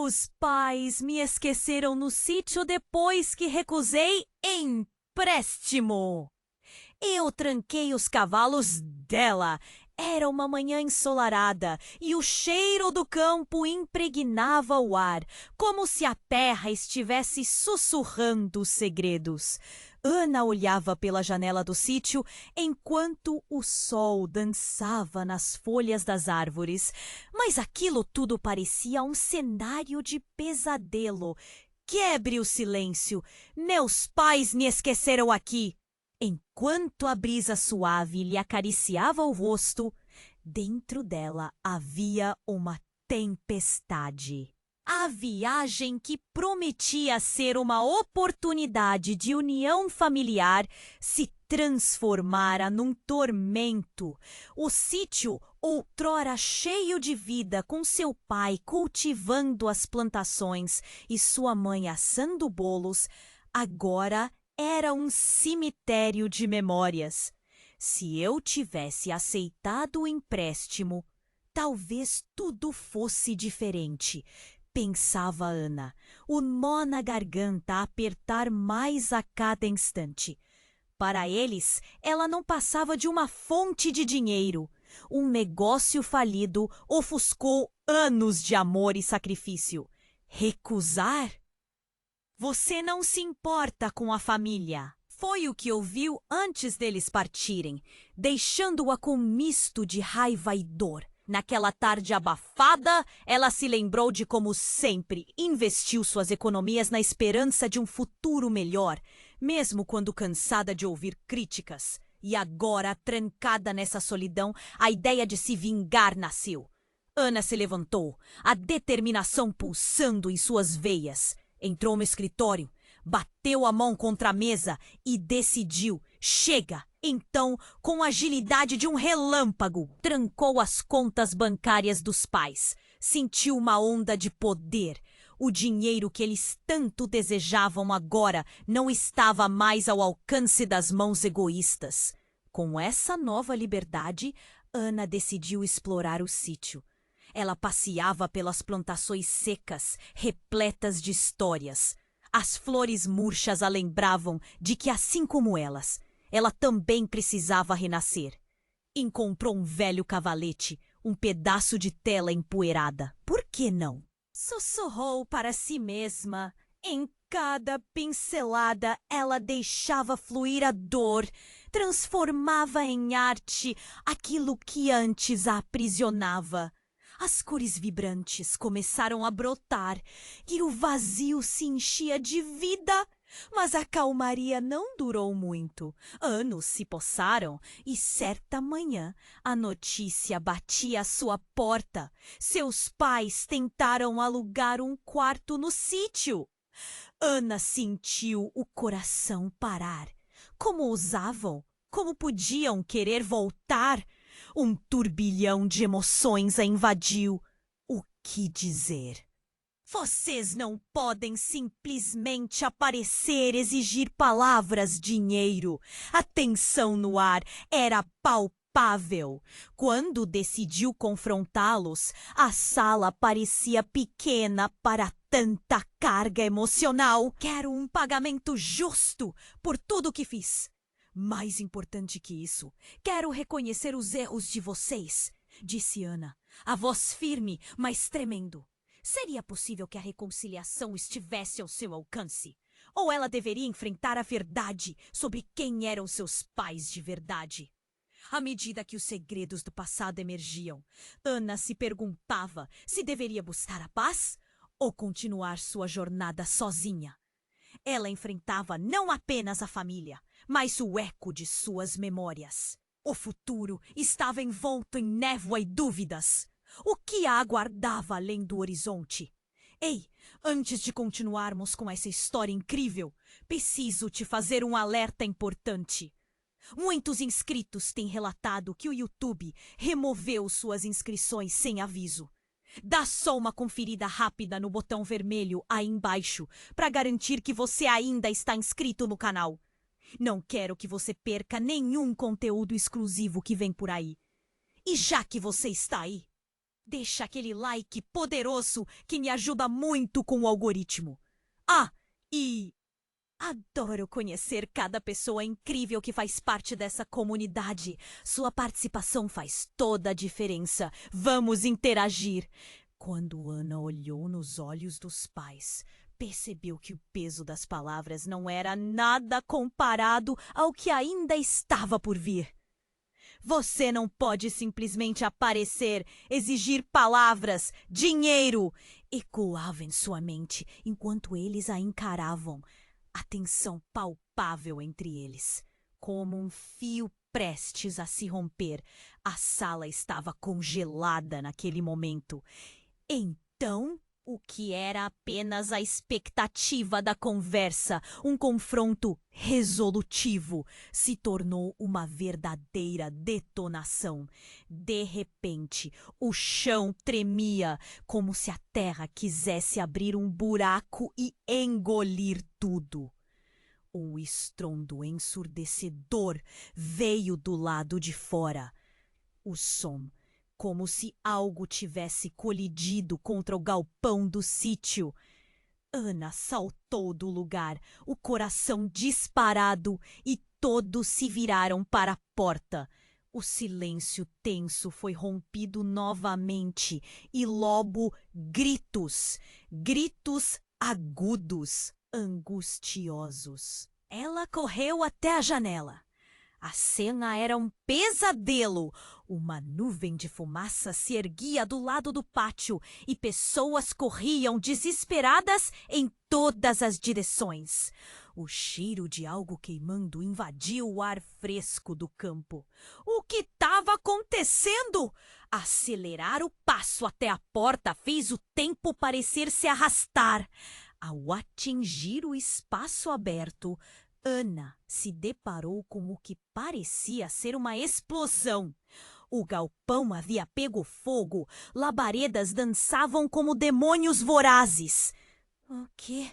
Meus pais me esqueceram no sítio depois que recusei empréstimo. Eu tranquei os cavalos dela. Era uma manhã ensolarada e o cheiro do campo impregnava o ar, como se a terra estivesse sussurrando segredos. Ana olhava pela janela do sítio enquanto o sol dançava nas folhas das árvores, mas aquilo tudo parecia um cenário de pesadelo. Quebre o silêncio. Meus pais me esqueceram aqui. Enquanto a brisa suave lhe acariciava o rosto, dentro dela havia uma tempestade. A viagem que prometia ser uma oportunidade de união familiar se transformara num tormento. O sítio, outrora cheio de vida, com seu pai cultivando as plantações e sua mãe assando bolos, agora era um cemitério de memórias. Se eu tivesse aceitado o empréstimo, talvez tudo fosse diferente, pensava Ana, o nó na garganta a apertar mais a cada instante. Para eles, ela não passava de uma fonte de dinheiro. Um negócio falido ofuscou anos de amor e sacrifício. Recusar? Você não se importa com a família. Foi o que ouviu antes deles partirem, deixando-a com um misto de raiva e dor. Naquela tarde abafada, ela se lembrou de como sempre investiu suas economias na esperança de um futuro melhor, mesmo quando cansada de ouvir críticas. E agora, trancada nessa solidão, a ideia de se vingar nasceu. Ana se levantou, a determinação pulsando em suas veias. Entrou no escritório, bateu a mão contra a mesa e decidiu: chega! Então, com a agilidade de um relâmpago, trancou as contas bancárias dos pais. Sentiu uma onda de poder. O dinheiro que eles tanto desejavam agora não estava mais ao alcance das mãos egoístas. Com essa nova liberdade, Ana decidiu explorar o sítio. Ela passeava pelas plantações secas, repletas de histórias. As flores murchas a lembravam de que, assim como elas, ela também precisava renascer. Encontrou um velho cavalete, um pedaço de tela empoeirada. Por que não? Sussurrou para si mesma. Em cada pincelada, ela deixava fluir a dor, transformava em arte aquilo que antes a aprisionava. As cores vibrantes começaram a brotar e o vazio se enchia de vida. Mas a calmaria não durou muito. Anos se passaram e certa manhã a notícia batia à sua porta. Seus pais tentaram alugar um quarto no sítio. Ana sentiu o coração parar. Como ousavam? Como podiam querer voltar? Um turbilhão de emoções a invadiu. O que dizer? Vocês não podem simplesmente aparecer, exigir palavras, dinheiro. A tensão no ar era palpável. Quando decidiu confrontá-los, a sala parecia pequena para tanta carga emocional. Quero um pagamento justo por tudo que fiz. Mais importante que isso, quero reconhecer os erros de vocês, disse Ana, a voz firme, mas tremendo. Seria possível que a reconciliação estivesse ao seu alcance? Ou ela deveria enfrentar a verdade sobre quem eram seus pais de verdade? À medida que os segredos do passado emergiam, Ana se perguntava se deveria buscar a paz ou continuar sua jornada sozinha. Ela enfrentava não apenas a família, mas o eco de suas memórias. O futuro estava envolto em névoa e dúvidas. O que a aguardava além do horizonte? Ei, antes de continuarmos com essa história incrível, preciso te fazer um alerta importante. Muitos inscritos têm relatado que o YouTube removeu suas inscrições sem aviso. Dá só uma conferida rápida no botão vermelho aí embaixo para garantir que você ainda está inscrito no canal. Não quero que você perca nenhum conteúdo exclusivo que vem por aí. E já que você está aí, Deixa aquele like poderoso que me ajuda muito com o algoritmo. E adoro conhecer cada pessoa incrível que faz parte dessa comunidade. Sua participação faz toda a diferença. Vamos interagir. Quando Ana olhou nos olhos dos pais, percebeu que o peso das palavras não era nada comparado ao que ainda estava por vir. Você não pode simplesmente aparecer, exigir palavras, dinheiro. Ecoava em sua mente enquanto eles a encaravam. A tensão palpável entre eles. Como um fio prestes a se romper, a sala estava congelada naquele momento. Então, o que era apenas a expectativa da conversa, um confronto resolutivo, se tornou uma verdadeira detonação. De repente, o chão tremia, como se a terra quisesse abrir um buraco e engolir tudo. Um estrondo ensurdecedor veio do lado de fora. O som, como se algo tivesse colidido contra o galpão do sítio. Ana saltou do lugar, o coração disparado, e todos se viraram para a porta. O silêncio tenso foi rompido novamente e logo gritos agudos, angustiosos. Ela correu até a janela. A cena era um pesadelo. Uma nuvem de fumaça se erguia do lado do pátio e pessoas corriam desesperadas em todas as direções. O cheiro de algo queimando invadiu o ar fresco do campo. O que estava acontecendo? Acelerar o passo até a porta fez o tempo parecer se arrastar. Ao atingir o espaço aberto, Ana se deparou com o que parecia ser uma explosão. O galpão havia pego fogo, labaredas dançavam como demônios vorazes. O quê?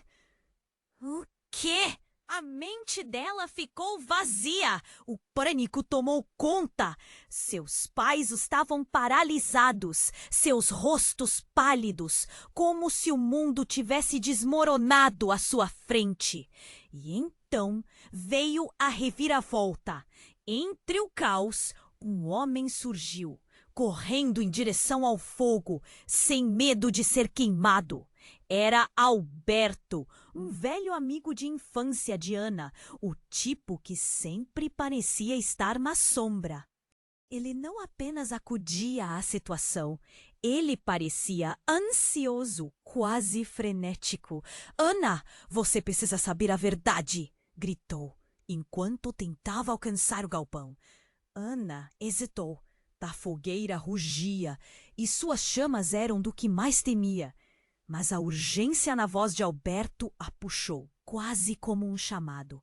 O quê? A mente dela ficou vazia. O pânico tomou conta. Seus pais estavam paralisados, seus rostos pálidos, como se o mundo tivesse desmoronado à sua frente. E então veio a reviravolta. Entre o caos, um homem surgiu, correndo em direção ao fogo, sem medo de ser queimado. Era Alberto, um velho amigo de infância de Ana, o tipo que sempre parecia estar na sombra. Ele não apenas acudia à situação, ele parecia ansioso, quase frenético. Ana, você precisa saber a verdade, gritou, enquanto tentava alcançar o galpão. Ana hesitou. A fogueira rugia e suas chamas eram do que mais temia. Mas a urgência na voz de Alberto a puxou, quase como um chamado.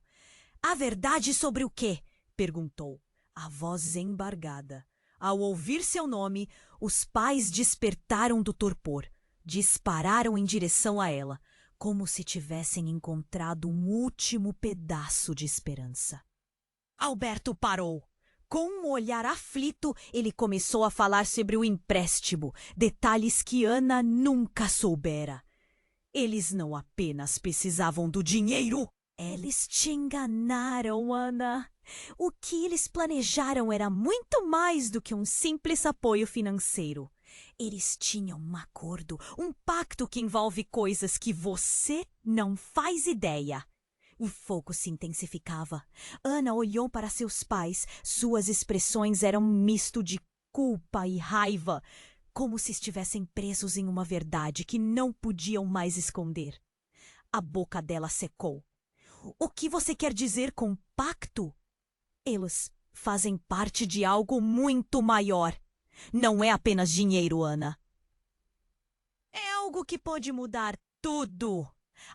A verdade sobre o quê? Perguntou, a voz embargada. Ao ouvir seu nome, os pais despertaram do torpor. Dispararam em direção a ela, como se tivessem encontrado um último pedaço de esperança. Alberto parou. Com um olhar aflito, ele começou a falar sobre o empréstimo, detalhes que Ana nunca soubera. Eles não apenas precisavam do dinheiro. Eles te enganaram, Ana. O que eles planejaram era muito mais do que um simples apoio financeiro. Eles tinham um acordo, um pacto que envolve coisas que você não faz ideia. O fogo se intensificava. Ana olhou para seus pais. Suas expressões eram um misto de culpa e raiva, como se estivessem presos em uma verdade que não podiam mais esconder. A boca dela secou. O que você quer dizer com pacto? Eles fazem parte de algo muito maior. Não é apenas dinheiro, Ana. É algo que pode mudar tudo.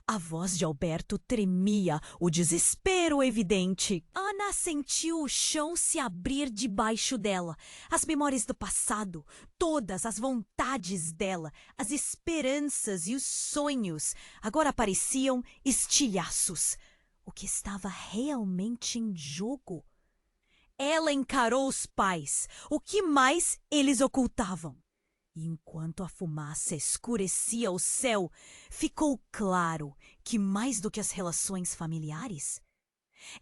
A voz de Alberto tremia, o desespero evidente. Ana sentiu o chão se abrir debaixo dela. As memórias do passado, todas as vontades dela, as esperanças e os sonhos, agora pareciam estilhaços. O que estava realmente em jogo? Ela encarou os pais. O que mais eles ocultavam? E enquanto a fumaça escurecia o céu, ficou claro que, mais do que as relações familiares,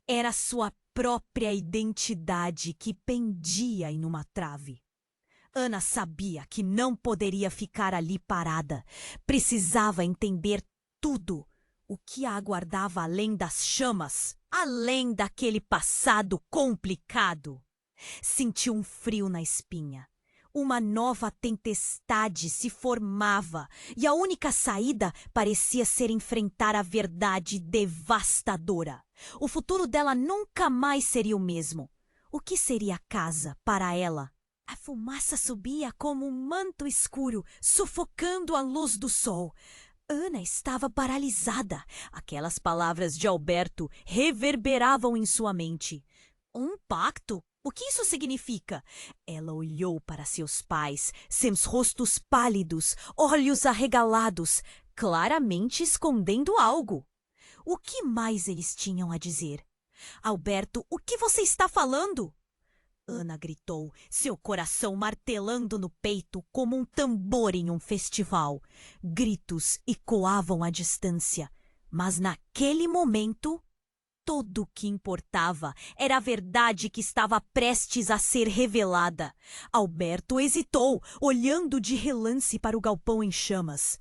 era sua própria identidade que pendia em uma trave. Ana sabia que não poderia ficar ali parada. Precisava entender tudo. O que a aguardava além das chamas, além daquele passado complicado. Sentiu um frio na espinha. Uma nova tempestade se formava e a única saída parecia ser enfrentar a verdade devastadora. O futuro dela nunca mais seria o mesmo. O que seria a casa para ela? A fumaça subia como um manto escuro, sufocando a luz do sol. Ana estava paralisada. Aquelas palavras de Alberto reverberavam em sua mente. Um pacto? O que isso significa? Ela olhou para seus pais, seus rostos pálidos, olhos arregalados, claramente escondendo algo. O que mais eles tinham a dizer? Alberto, o que você está falando? Ana gritou, seu coração martelando no peito como um tambor em um festival. Gritos ecoavam à distância, mas naquele momento tudo o que importava era a verdade que estava prestes a ser revelada. Alberto hesitou, olhando de relance para o galpão em chamas.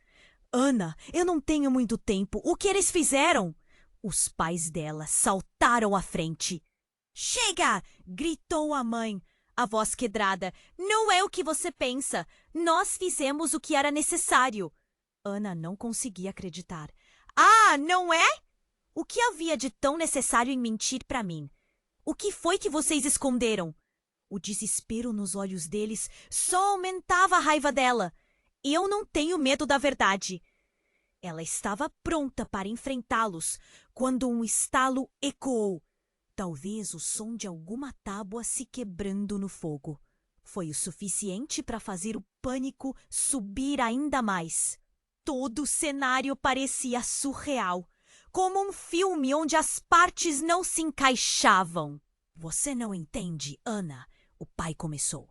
Ana, eu não tenho muito tempo. O que eles fizeram? Os pais dela saltaram à frente. Chega! Gritou a mãe, a voz quebrada. Não é o que você pensa. Nós fizemos o que era necessário. Ana não conseguia acreditar. Ah, não é? O que havia de tão necessário em mentir para mim? O que foi que vocês esconderam? O desespero nos olhos deles só aumentava a raiva dela. Eu não tenho medo da verdade. Ela estava pronta para enfrentá-los quando um estalo ecoou. Talvez o som de alguma tábua se quebrando no fogo. Foi o suficiente para fazer o pânico subir ainda mais. Todo o cenário parecia surreal. Como um filme onde as partes não se encaixavam. Você não entende, Ana, o pai começou.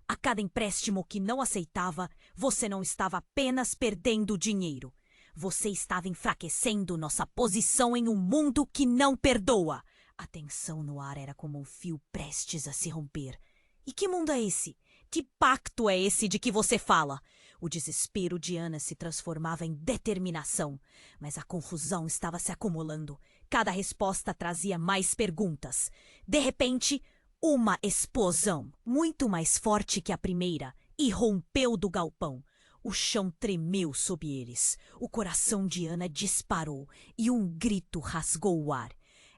A cada empréstimo que não aceitava, você não estava apenas perdendo dinheiro. Você estava enfraquecendo nossa posição em um mundo que não perdoa. A tensão no ar era como um fio prestes a se romper. E que mundo é esse? Que pacto é esse de que você fala? O desespero de Ana se transformava em determinação, mas a confusão estava se acumulando. Cada resposta trazia mais perguntas. De repente, uma explosão, muito mais forte que a primeira, irrompeu do galpão. O chão tremeu sob eles. O coração de Ana disparou e um grito rasgou o ar.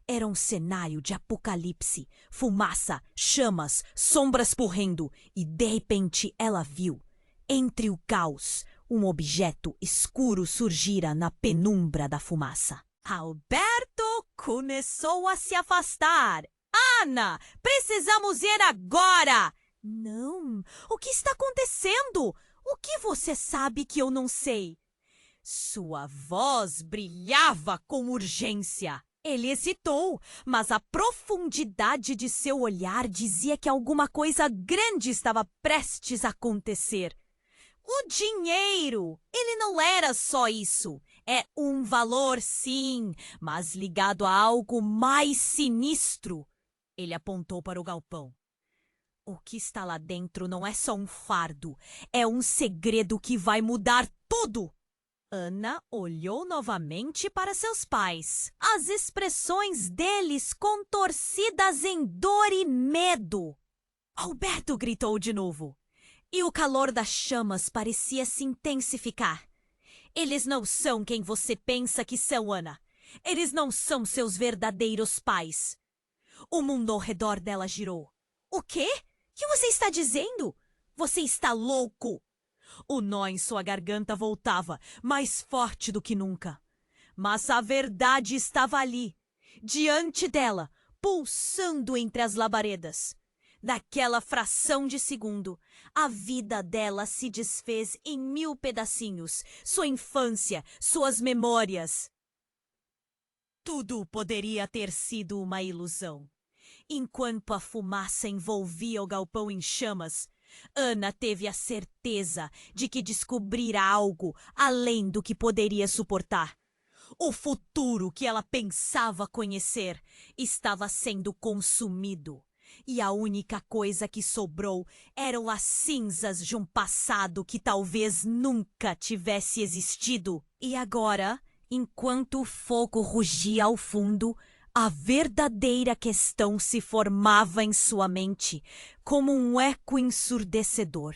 Era um cenário de apocalipse, fumaça, chamas, sombras correndo, e de repente ela viu, entre o caos, um objeto escuro surgira na penumbra da fumaça. Alberto começou a se afastar. Ana, precisamos ir agora! Não, o que está acontecendo? O que você sabe que eu não sei? Sua voz brilhava com urgência. Ele hesitou, mas a profundidade de seu olhar dizia que alguma coisa grande estava prestes a acontecer. O dinheiro! Ele não era só isso. É um valor, sim, mas ligado a algo mais sinistro. Ele apontou para o galpão. O que está lá dentro não é só um fardo, é um segredo que vai mudar tudo. Ana olhou novamente para seus pais. As expressões deles contorcidas em dor e medo. Alberto gritou de novo. E o calor das chamas parecia se intensificar. Eles não são quem você pensa que são, Ana. Eles não são seus verdadeiros pais. O mundo ao redor dela girou. O quê? O que você está dizendo? Você está louco! O nó em sua garganta voltava, mais forte do que nunca. Mas a verdade estava ali, diante dela, pulsando entre as labaredas. Naquela fração de segundo, a vida dela se desfez em 1000 pedacinhos. Sua infância, suas memórias. Tudo poderia ter sido uma ilusão. Enquanto a fumaça envolvia o galpão em chamas, Ana teve a certeza de que descobrira algo além do que poderia suportar. O futuro que ela pensava conhecer estava sendo consumido. E a única coisa que sobrou eram as cinzas de um passado que talvez nunca tivesse existido. E agora, enquanto o fogo rugia ao fundo, a verdadeira questão se formava em sua mente, como um eco ensurdecedor.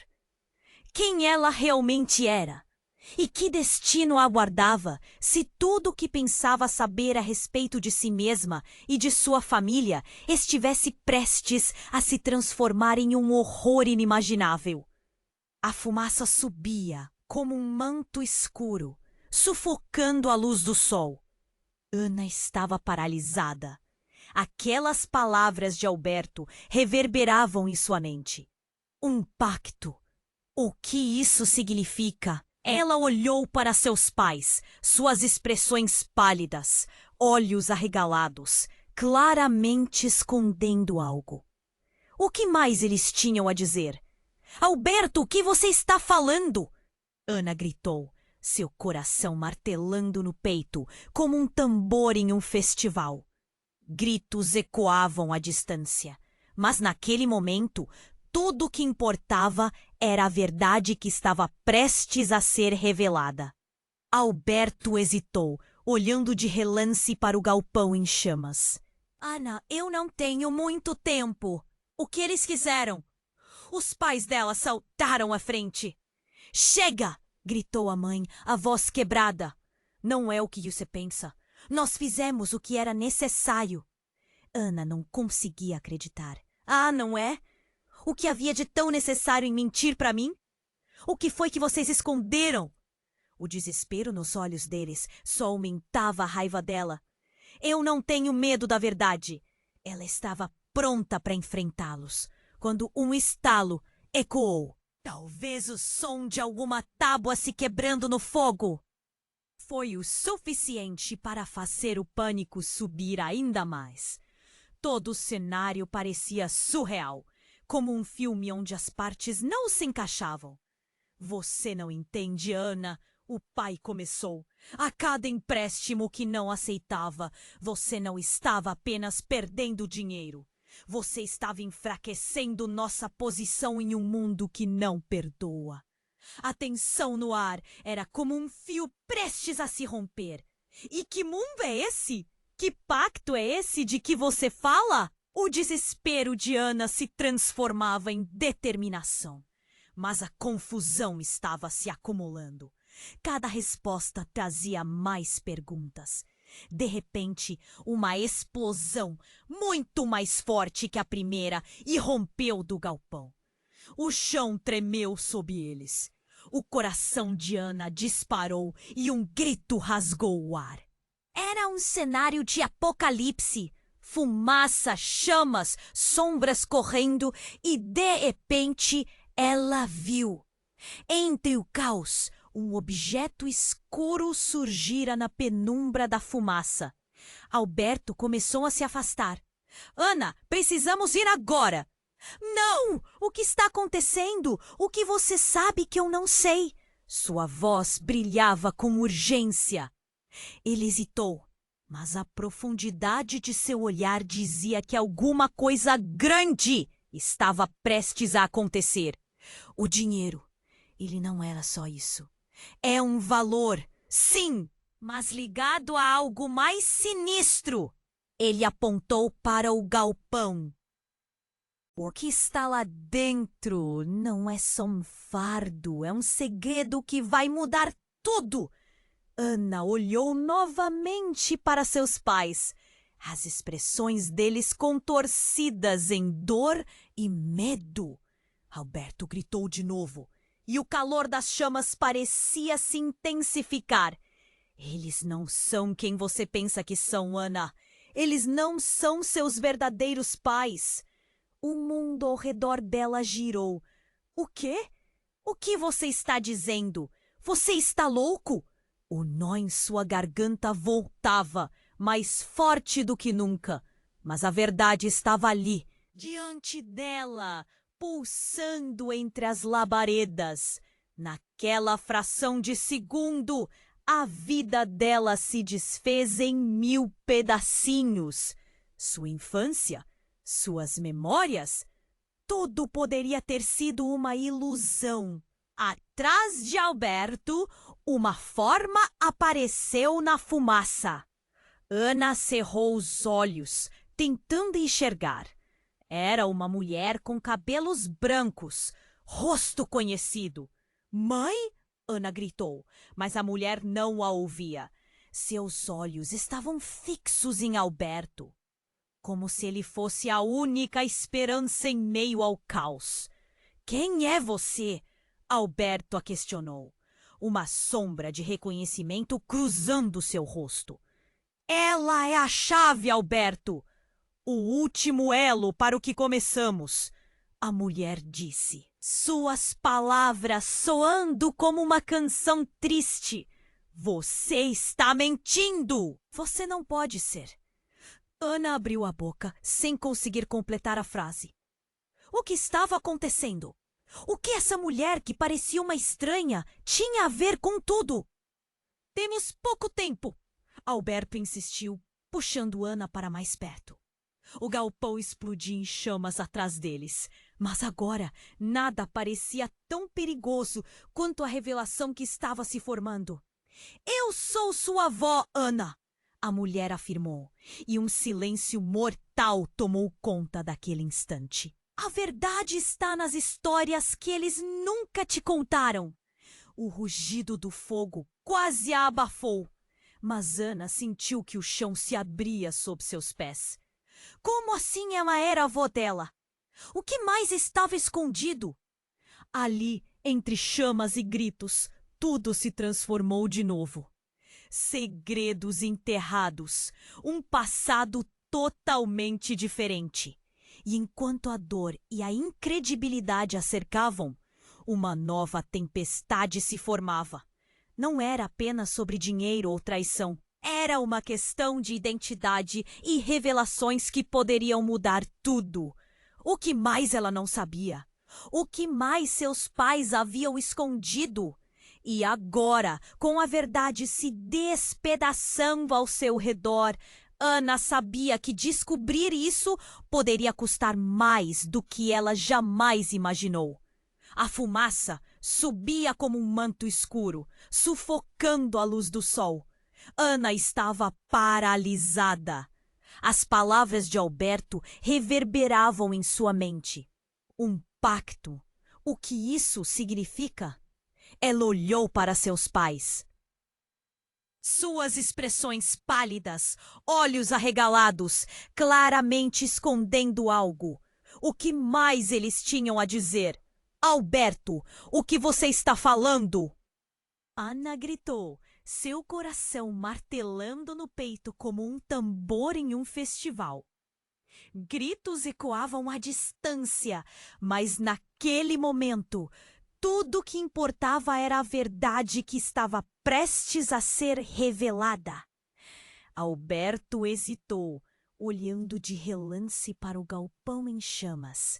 Quem ela realmente era? E que destino a aguardava se tudo o que pensava saber a respeito de si mesma e de sua família estivesse prestes a se transformar em um horror inimaginável? A fumaça subia como um manto escuro, sufocando a luz do sol. Ana estava paralisada. Aquelas palavras de Alberto reverberavam em sua mente. Um pacto. O que isso significa? Ela olhou para seus pais, suas expressões pálidas, olhos arregalados, claramente escondendo algo. O que mais eles tinham a dizer? Alberto, o que você está falando? Ana gritou, seu coração martelando no peito, como um tambor em um festival. Gritos ecoavam à distância, mas naquele momento tudo o que importava era a verdade que estava prestes a ser revelada. Alberto hesitou, olhando de relance para o galpão em chamas. Ana, eu não tenho muito tempo. O que eles quiseram? Os pais dela saltaram à frente. Chega! Gritou a mãe, a voz quebrada. Não é o que você pensa. Nós fizemos o que era necessário. Ana não conseguia acreditar. Ah, não é? O que havia de tão necessário em mentir para mim? O que foi que vocês esconderam? O desespero nos olhos deles só aumentava a raiva dela. Eu não tenho medo da verdade. Ela estava pronta para enfrentá-los, quando um estalo ecoou. Talvez o som de alguma tábua se quebrando no fogo. Foi o suficiente para fazer o pânico subir ainda mais. Todo o cenário parecia surreal, como um filme onde as partes não se encaixavam. Você não entende, Ana, o pai começou. A cada empréstimo que não aceitava, você não estava apenas perdendo dinheiro. Você estava enfraquecendo nossa posição em um mundo que não perdoa. A tensão no ar era como um fio prestes a se romper. E que mundo é esse? Que pacto é esse de que você fala? O desespero de Ana se transformava em determinação. Mas a confusão estava se acumulando. Cada resposta trazia mais perguntas. De repente, uma explosão, muito mais forte que a primeira, irrompeu do galpão. O chão tremeu sob eles. O coração de Ana disparou e um grito rasgou o ar. Era um cenário de apocalipse. Fumaça, chamas, sombras correndo e, de repente, ela viu. Entre o caos, um objeto escuro surgira na penumbra da fumaça. Alberto começou a se afastar. Ana, precisamos ir agora! Não! O que está acontecendo? O que você sabe que eu não sei? Sua voz brilhava com urgência. Ele hesitou, mas a profundidade de seu olhar dizia que alguma coisa grande estava prestes a acontecer. O dinheiro, ele não era só isso. É um valor, sim, mas ligado a algo mais sinistro. Ele apontou para o galpão. O que está lá dentro não é só um fardo, é um segredo que vai mudar tudo. Ana olhou novamente para seus pais, as expressões deles contorcidas em dor e medo. Alberto gritou de novo, e o calor das chamas parecia se intensificar. Eles não são quem você pensa que são, Ana. Eles não são seus verdadeiros pais. O mundo ao redor dela girou. O quê? O que você está dizendo? Você está louco? O nó em sua garganta voltava, mais forte do que nunca. Mas a verdade estava ali, diante dela, pulsando entre as labaredas. Naquela fração de segundo, a vida dela se desfez em 1000 pedacinhos. Sua infância, suas memórias, tudo poderia ter sido uma ilusão. Atrás de Alberto, uma forma apareceu na fumaça. Ana cerrou os olhos, tentando enxergar. Era uma mulher com cabelos brancos, rosto conhecido. Mãe? Ana gritou, mas a mulher não a ouvia. Seus olhos estavam fixos em Alberto, como se ele fosse a única esperança em meio ao caos. Quem é você? Alberto a questionou, uma sombra de reconhecimento cruzando seu rosto. Ela é a chave, Alberto! O último elo para o que começamos, a mulher disse, suas palavras soando como uma canção triste. Você está mentindo! Você não pode ser. Ana abriu a boca sem conseguir completar a frase. O que estava acontecendo? O que essa mulher que parecia uma estranha tinha a ver com tudo? Temos pouco tempo, Alberto insistiu, puxando Ana para mais perto. O galpão explodia em chamas atrás deles, mas agora nada parecia tão perigoso quanto a revelação que estava se formando. Eu sou sua avó, Ana, a mulher afirmou, e um silêncio mortal tomou conta daquele instante. A verdade está nas histórias que eles nunca te contaram. O rugido do fogo quase a abafou, mas Ana sentiu que o chão se abria sob seus pés. Como assim ela era avó dela? O que mais estava escondido? Ali, entre chamas e gritos, tudo se transformou de novo. Segredos enterrados, um passado totalmente diferente. E enquanto a dor e a incredibilidade a cercavam, uma nova tempestade se formava. Não era apenas sobre dinheiro ou traição. Era uma questão de identidade e revelações que poderiam mudar tudo. O que mais ela não sabia? O que mais seus pais haviam escondido? E agora, com a verdade se despedaçando ao seu redor, Ana sabia que descobrir isso poderia custar mais do que ela jamais imaginou. A fumaça subia como um manto escuro, sufocando a luz do sol. Ana estava paralisada. As palavras de Alberto reverberavam em sua mente. Um pacto. O que isso significa? Ela olhou para seus pais. Suas expressões pálidas, olhos arregalados, claramente escondendo algo. O que mais eles tinham a dizer? Alberto, o que você está falando? Ana gritou, seu coração martelando no peito como um tambor em um festival. Gritos ecoavam à distância, mas naquele momento, tudo o que importava era a verdade que estava prestes a ser revelada. Alberto hesitou, olhando de relance para o galpão em chamas.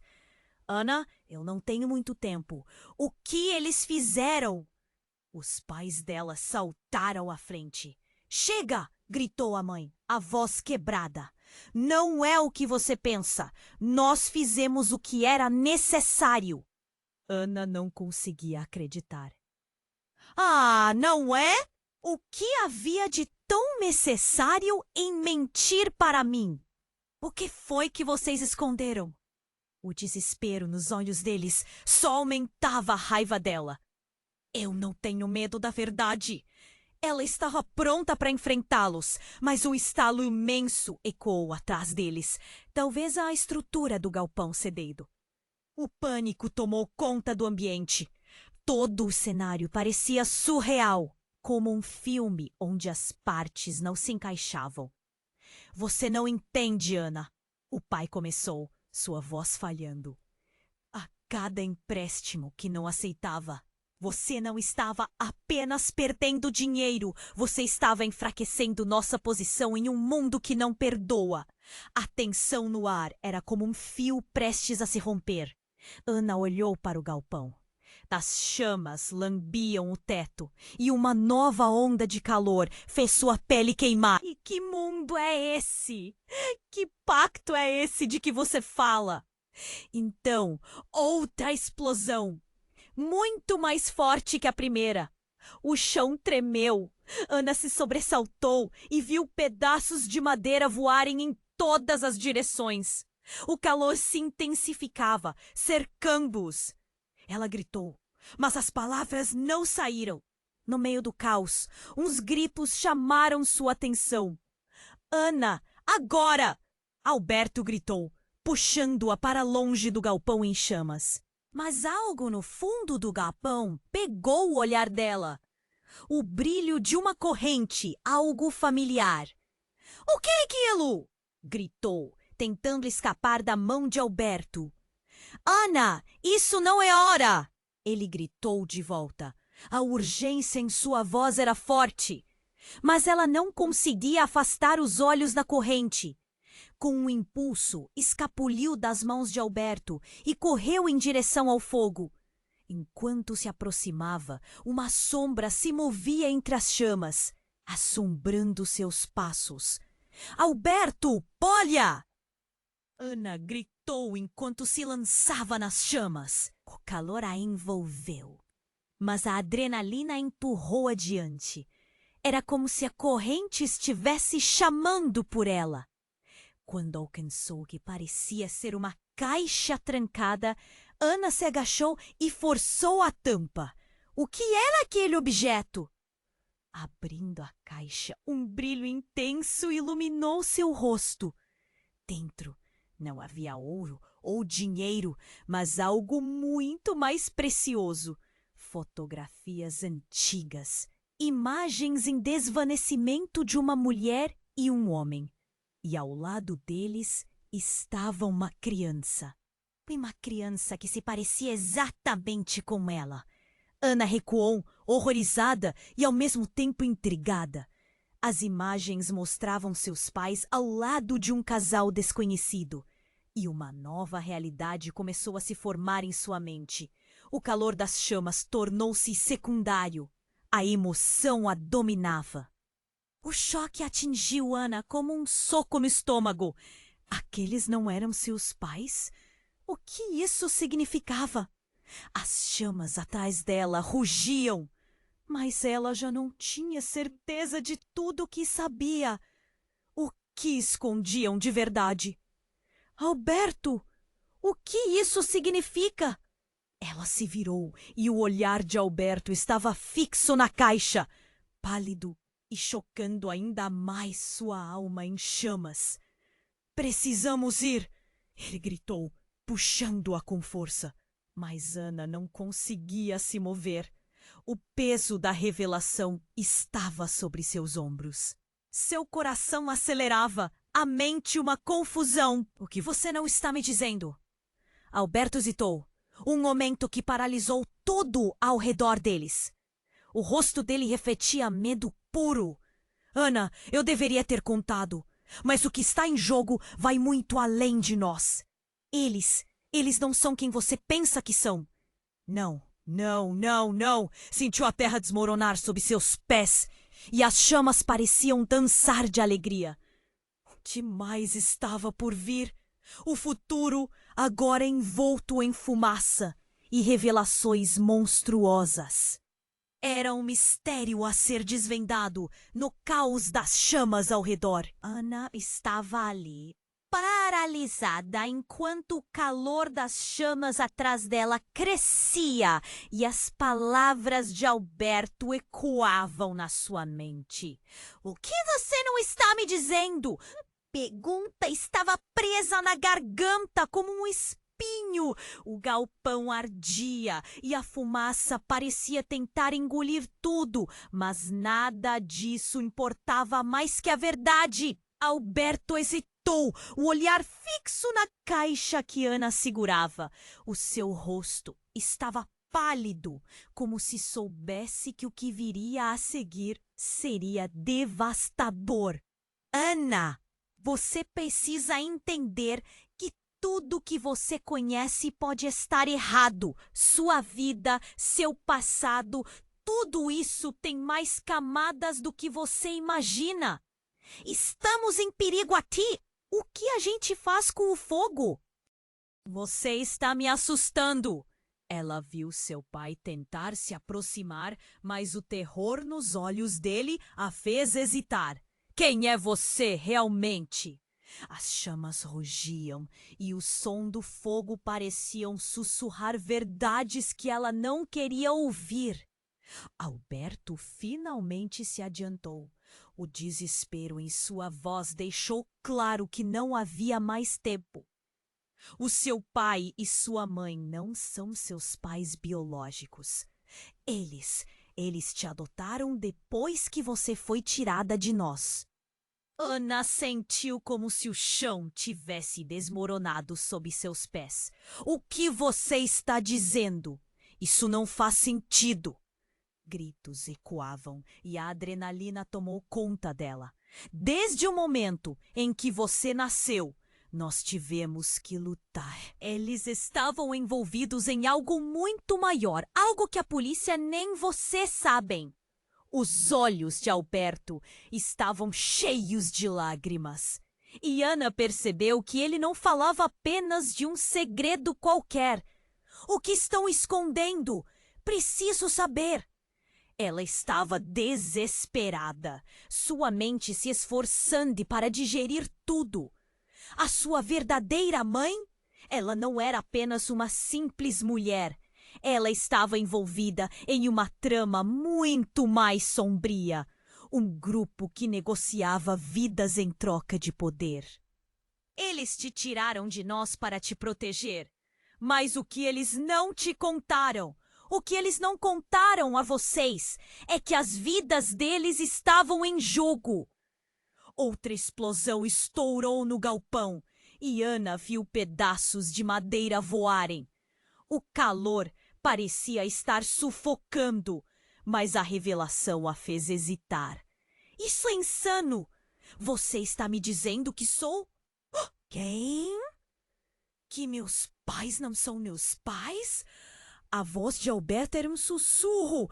Ana, eu não tenho muito tempo. O que eles fizeram? Os pais dela saltaram à frente. Chega! Gritou a mãe, a voz quebrada. Não é o que você pensa. Nós fizemos o que era necessário. Ana não conseguia acreditar. Ah, não é? O que havia de tão necessário em mentir para mim? O que foi que vocês esconderam? O desespero nos olhos deles só aumentava a raiva dela. Eu não tenho medo da verdade. Ela estava pronta para enfrentá-los, mas um estalo imenso ecoou atrás deles, talvez a estrutura do galpão cedendo. O pânico tomou conta do ambiente. Todo o cenário parecia surreal, como um filme onde as partes não se encaixavam. Você não entende, Ana, o pai começou, sua voz falhando. A cada empréstimo que não aceitava, você não estava apenas perdendo dinheiro, você estava enfraquecendo nossa posição em um mundo que não perdoa. A tensão no ar era como um fio prestes a se romper. Ana olhou para o galpão. As chamas lambiam o teto e uma nova onda de calor fez sua pele queimar. E que mundo é esse? Que pacto é esse de que você fala? Então, outra explosão, muito mais forte que a primeira. O chão tremeu. Ana se sobressaltou e viu pedaços de madeira voarem em todas as direções. O calor se intensificava, cercando-os. Ela gritou, mas as palavras não saíram. No meio do caos, uns gritos chamaram sua atenção. Ana, agora! Alberto gritou, puxando-a para longe do galpão em chamas. Mas algo no fundo do galpão pegou o olhar dela. O brilho de uma corrente, algo familiar. O que é aquilo? Gritou, tentando escapar da mão de Alberto. Ana, isso não é hora! Ele gritou de volta. A urgência em sua voz era forte. Mas ela não conseguia afastar os olhos da corrente. Com um impulso, escapuliu das mãos de Alberto e correu em direção ao fogo. Enquanto se aproximava, uma sombra se movia entre as chamas, assombrando seus passos. Alberto, olha! Ana gritou enquanto se lançava nas chamas. O calor a envolveu, mas a adrenalina a empurrou adiante. Era como se a corrente estivesse chamando por ela. Quando alcançou o que parecia ser uma caixa trancada, Ana se agachou e forçou a tampa. O que era aquele objeto? Abrindo a caixa, um brilho intenso iluminou seu rosto. Dentro não havia ouro ou dinheiro, mas algo muito mais precioso. Fotografias antigas, imagens em desvanecimento de uma mulher e um homem. E ao lado deles estava uma criança. Uma criança que se parecia exatamente com ela. Ana recuou, horrorizada e ao mesmo tempo intrigada. As imagens mostravam seus pais ao lado de um casal desconhecido. E uma nova realidade começou a se formar em sua mente. O calor das chamas tornou-se secundário. A emoção a dominava. O choque atingiu Ana como um soco no estômago. Aqueles não eram seus pais? O que isso significava? As chamas atrás dela rugiam, mas ela já não tinha certeza de tudo o que sabia. O que escondiam de verdade? Alberto, o que isso significa? Ela se virou e o olhar de Alberto estava fixo na caixa, pálido e chocando ainda mais sua alma em chamas. Precisamos ir! Ele gritou, puxando-a com força. Mas Ana não conseguia se mover. O peso da revelação estava sobre seus ombros. Seu coração acelerava, a mente uma confusão. O que você não está me dizendo? Alberto hesitou. Um momento que paralisou tudo ao redor deles. O rosto dele refletia medo puro. Ana, eu deveria ter contado. Mas o que está em jogo vai muito além de nós. Eles não são quem você pensa que são. Não, não, não, não. Sentiu a terra desmoronar sob seus pés e as chamas pareciam dançar de alegria. O que mais estava por vir? O futuro agora envolto em fumaça e revelações monstruosas. Era um mistério a ser desvendado no caos das chamas ao redor. Ana estava ali, paralisada, enquanto o calor das chamas atrás dela crescia e as palavras de Alberto ecoavam na sua mente. O que você não está me dizendo? Pergunta estava presa na garganta como um espinho. O galpão ardia e a fumaça parecia tentar engolir tudo, mas nada disso importava mais que a verdade. Alberto hesitou, o olhar fixo na caixa que Ana segurava. O seu rosto estava pálido, como se soubesse que o que viria a seguir seria devastador. Ana, você precisa entender que Tudo que você conhece pode estar errado. Sua vida, seu passado, tudo isso tem mais camadas do que você imagina. Estamos em perigo aqui. O que a gente faz com o fogo? Você está me assustando. Ela viu seu pai tentar se aproximar, mas o terror nos olhos dele a fez hesitar. Quem é você realmente? As chamas rugiam e o som do fogo pareciam sussurrar verdades que ela não queria ouvir. Alberto finalmente se adiantou. O desespero em sua voz deixou claro que não havia mais tempo. O seu pai e sua mãe não são seus pais biológicos. Eles te adotaram depois que você foi tirada de nós. Ana sentiu como se o chão tivesse desmoronado sob seus pés. O que você está dizendo? Isso não faz sentido. Gritos ecoavam e a adrenalina tomou conta dela. Desde o momento em que você nasceu, nós tivemos que lutar. Eles estavam envolvidos em algo muito maior, algo que a polícia nem você sabem. Os olhos de Alberto estavam cheios de lágrimas. E Ana percebeu que ele não falava apenas de um segredo qualquer. O que estão escondendo? Preciso saber. Ela estava desesperada, sua mente se esforçando para digerir tudo. A sua verdadeira mãe? Ela não era apenas uma simples mulher. Ela estava envolvida em uma trama muito mais sombria. Um grupo que negociava vidas em troca de poder. Eles te tiraram de nós para te proteger. Mas o que eles não te contaram, o que eles não contaram a vocês, é que as vidas deles estavam em jogo. Outra explosão estourou no galpão e Ana viu pedaços de madeira voarem. O calor parecia estar sufocando, mas a revelação a fez hesitar. Isso é insano! Você está me dizendo que sou... Quem? Que meus pais não são meus pais? A voz de Alberto era um sussurro.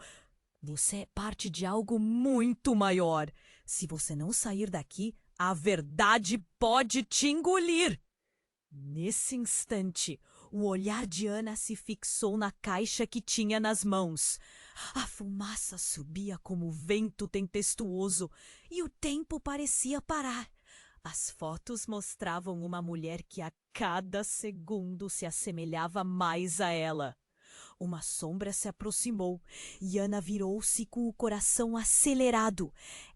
Você é parte de algo muito maior. Se você não sair daqui, a verdade pode te engolir. Nesse instante, o olhar de Ana se fixou na caixa que tinha nas mãos. A fumaça subia como vento tempestuoso e o tempo parecia parar. As fotos mostravam uma mulher que a cada segundo se assemelhava mais a ela. Uma sombra se aproximou e Ana virou-se com o coração acelerado.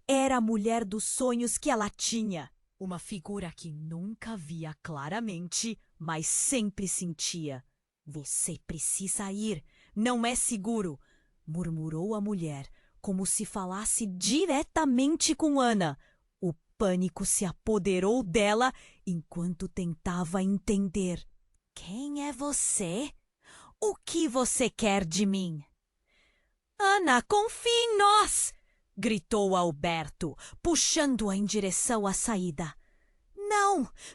Era a mulher dos sonhos que ela tinha. Uma figura que nunca via claramente, mas sempre sentia. Você precisa ir, não é seguro, murmurou a mulher, como se falasse diretamente com Ana. O pânico se apoderou dela enquanto tentava entender. Quem é você? O que você quer de mim? Ana, confie em nós! Gritou Alberto, puxando-a em direção à saída.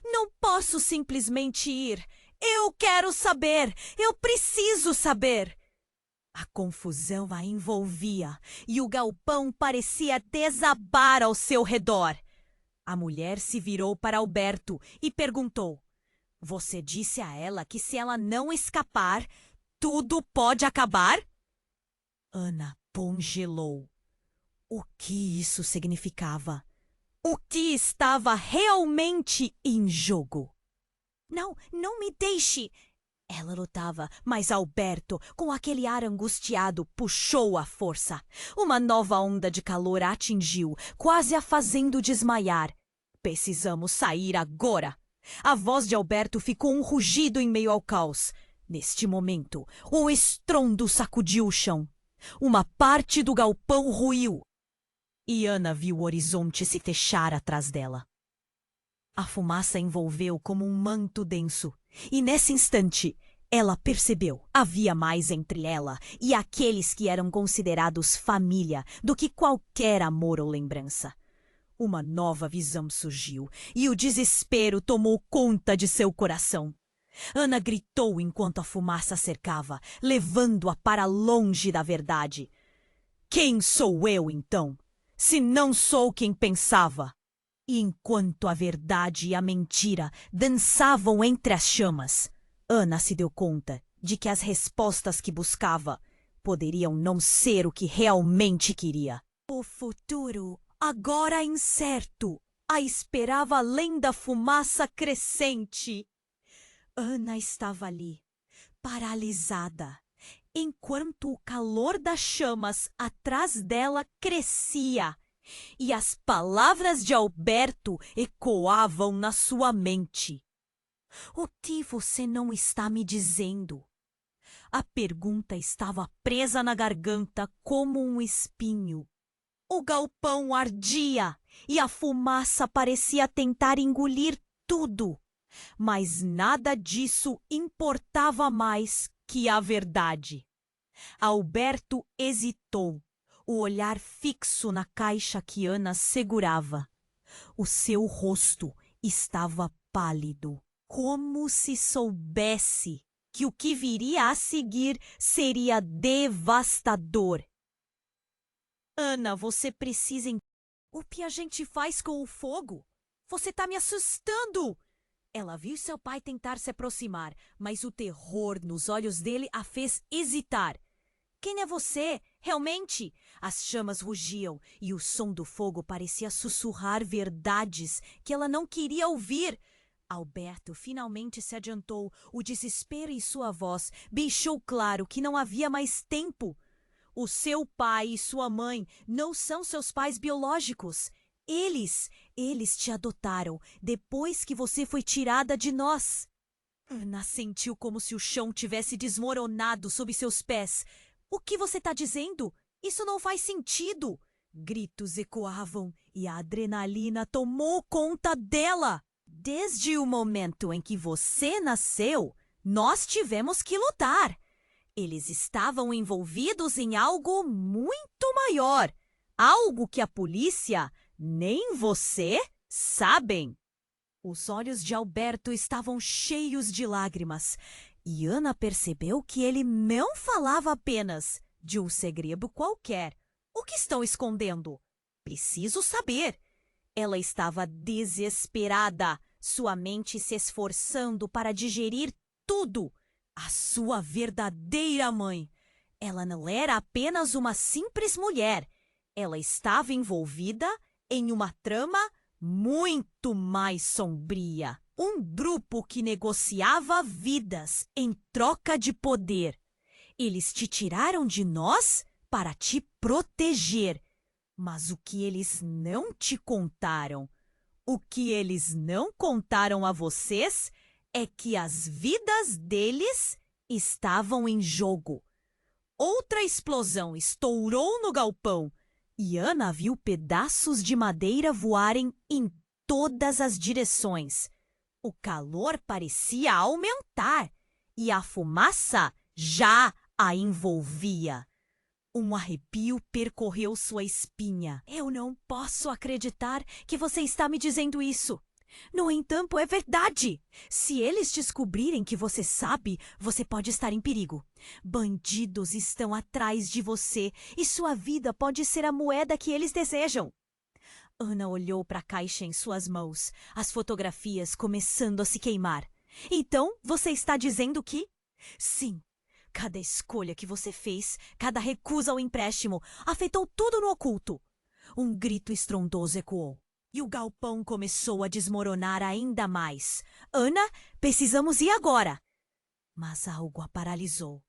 Não posso simplesmente ir. Eu quero saber! Eu preciso saber! A confusão a envolvia e o galpão parecia desabar ao seu redor. A mulher se virou para Alberto e perguntou: Você disse a ela que se ela não escapar, tudo pode acabar? Ana congelou. O que isso significava? O que estava realmente em jogo? Não me deixe! Ela lutava, mas Alberto, com aquele ar angustiado, puxou à força. Uma nova onda de calor a atingiu, quase a fazendo desmaiar. Precisamos sair agora! A voz de Alberto ficou um rugido em meio ao caos. Neste momento, um estrondo sacudiu o chão. Uma parte do galpão ruiu. E Ana viu o horizonte se fechar atrás dela. A fumaça envolveu como um manto denso, e nesse instante ela percebeu: havia mais entre ela e aqueles que eram considerados família do que qualquer amor ou lembrança. Uma nova visão surgiu, e o desespero tomou conta de seu coração. Ana gritou enquanto a fumaça cercava, levando-a para longe da verdade. Quem sou eu, então, se não sou quem pensava? E enquanto a verdade e a mentira dançavam entre as chamas, Ana se deu conta de que as respostas que buscava poderiam não ser o que realmente queria. O futuro, agora incerto, a esperava além da fumaça crescente. Ana estava ali, paralisada, enquanto o calor das chamas atrás dela crescia e as palavras de Alberto ecoavam na sua mente. O que você não está me dizendo? A pergunta estava presa na garganta como um espinho. O galpão ardia e a fumaça parecia tentar engolir tudo. Mas nada disso importava mais que a verdade. Alberto hesitou, o olhar fixo na caixa que Ana segurava. O seu rosto estava pálido, como se soubesse que o que viria a seguir seria devastador. Ana, você precisa... O que a gente faz com o fogo? Você está me assustando! Ela viu seu pai tentar se aproximar, mas o terror nos olhos dele a fez hesitar. Quem é você, realmente? As chamas rugiam e o som do fogo parecia sussurrar verdades que ela não queria ouvir. Alberto finalmente se adiantou, o desespero em sua voz deixou claro que não havia mais tempo. O seu pai e sua mãe não são seus pais biológicos. Eles te adotaram depois que você foi tirada de nós. Ana sentiu como se o chão tivesse desmoronado sob seus pés. O que você está dizendo? Isso não faz sentido. Gritos ecoavam e a adrenalina tomou conta dela. Desde o momento em que você nasceu, nós tivemos que lutar. Eles estavam envolvidos em algo muito maior. Algo que a polícia, nem você, sabem. Os olhos de Alberto estavam cheios de lágrimas e Ana percebeu que ele não falava apenas de um segredo qualquer. O que estão escondendo? Preciso saber. Ela estava desesperada, sua mente se esforçando para digerir tudo. A sua verdadeira mãe. Ela não era apenas uma simples mulher. Ela estava envolvida em uma trama muito mais sombria. Um grupo que negociava vidas em troca de poder. Eles te tiraram de nós para te proteger. Mas o que eles não te contaram, o que eles não contaram a vocês é que as vidas deles estavam em jogo. Outra explosão estourou no galpão e Ana viu pedaços de madeira voarem em todas as direções. O calor parecia aumentar e a fumaça já a envolvia. Um arrepio percorreu sua espinha. Eu não posso acreditar que você está me dizendo isso. No entanto, é verdade. Se eles descobrirem que você sabe, você pode estar em perigo. Bandidos estão atrás de você e sua vida pode ser a moeda que eles desejam. Ana olhou para a caixa em suas mãos, as fotografias começando a se queimar. Então, você está dizendo que... Sim. Cada escolha que você fez, cada recusa ao empréstimo, afetou tudo no oculto. Um grito estrondoso ecoou. E o galpão começou a desmoronar ainda mais. Ana, precisamos ir agora. Mas algo a paralisou.